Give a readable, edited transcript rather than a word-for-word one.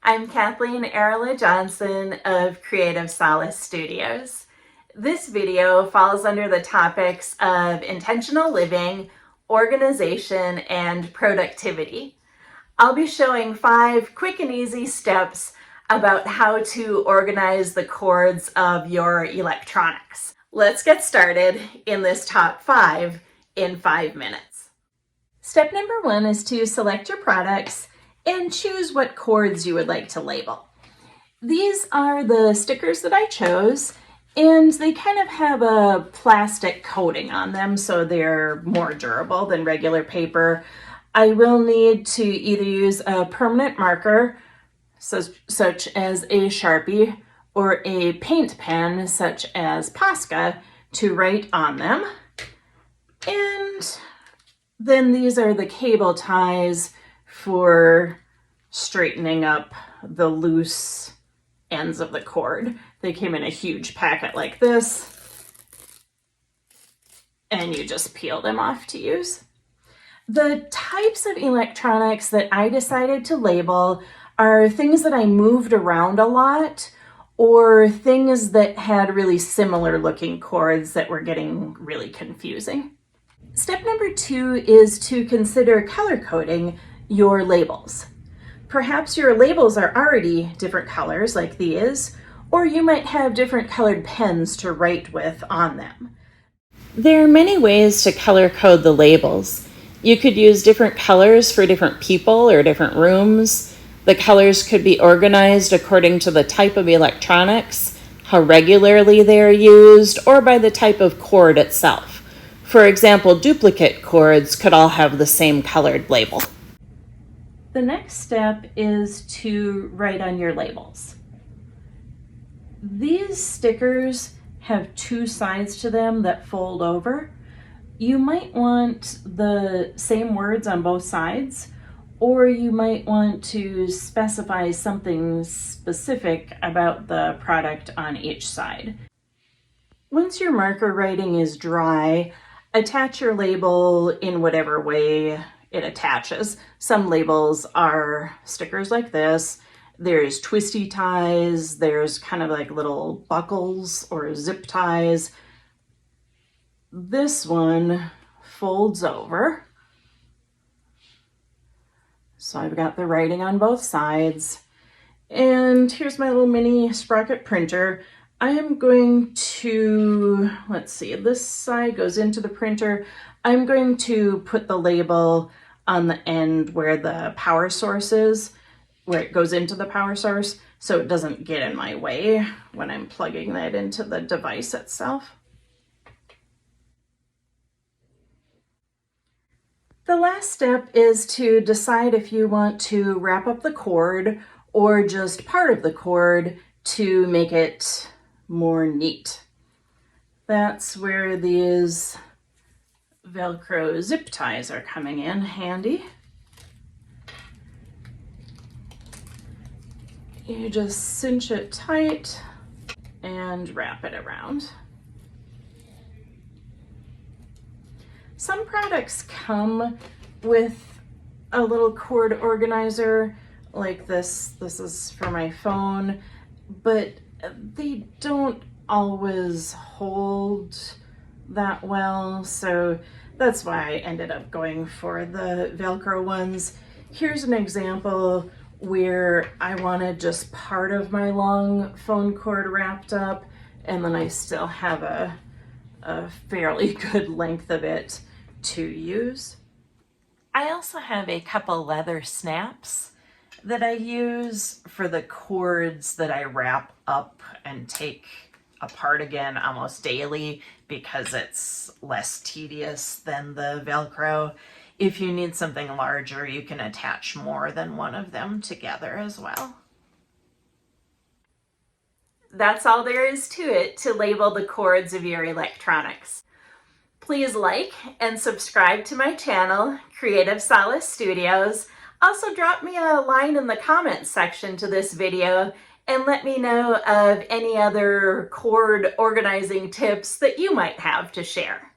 I'm Kathleen Arola-Johnson of Creative Solace Studios. This video falls under the topics of intentional living, organization, and productivity. I'll be showing 5 quick and easy steps about how to organize the cords of your electronics. Let's get started in this top 5 in 5 minutes. Step number 1 is to select your products and choose what cords you would like to label. These are the stickers that I chose, and they kind of have a plastic coating on them, so they're more durable than regular paper. I will need to either use a permanent marker, such as a Sharpie, or a paint pen, such as Posca, to write on them. And then these are the cable ties for straightening up the loose ends of the cord. They came in a huge packet like this, and you just peel them off to use. The types of electronics that I decided to label are things that I moved around a lot, or things that had really similar looking cords that were getting really confusing. Step number 2 is to consider color coding your labels. Perhaps your labels are already different colors like these, or you might have different colored pens to write with on them. There are many ways to color code the labels. You could use different colors for different people or different rooms. The colors could be organized according to the type of electronics, how regularly they are used, or by the type of cord itself. For example, duplicate cords could all have the same colored label. The next step is to write on your labels. These stickers have 2 sides to them that fold over. You might want the same words on both sides, or you might want to specify something specific about the product on each side. Once your marker writing is dry, attach your label in whatever way it attaches. Some labels are stickers like this. There's twisty ties. There's kind of like little buckles or zip ties. This one folds over. So I've got the writing on both sides. And here's my little mini sprocket printer. I am going to, let's see, this side goes into the printer. I'm going to put the label on the end where the power source is, where it goes into the power source, so it doesn't get in my way when I'm plugging that into the device itself. The last step is to decide if you want to wrap up the cord or just part of the cord to make it more neat. That's where these Velcro zip ties are coming in handy. You just cinch it tight and wrap it around. Some products come with a little cord organizer like this. This is for my phone, but they don't always hold that well, so that's why I ended up going for the Velcro ones. Here's an example where I wanted just part of my long phone cord wrapped up, and then I still have a fairly good length of it to use. I also have a couple leather snaps that I use for the cords that I wrap up and take apart again almost daily because it's less tedious than the Velcro. If you need something larger, you can attach more than one of them together as well. That's all there is to it to label the cords of your electronics. Please like and subscribe to my channel, Creative Solace Studios. Also drop me a line in the comments section to this video and let me know of any other cord organizing tips that you might have to share.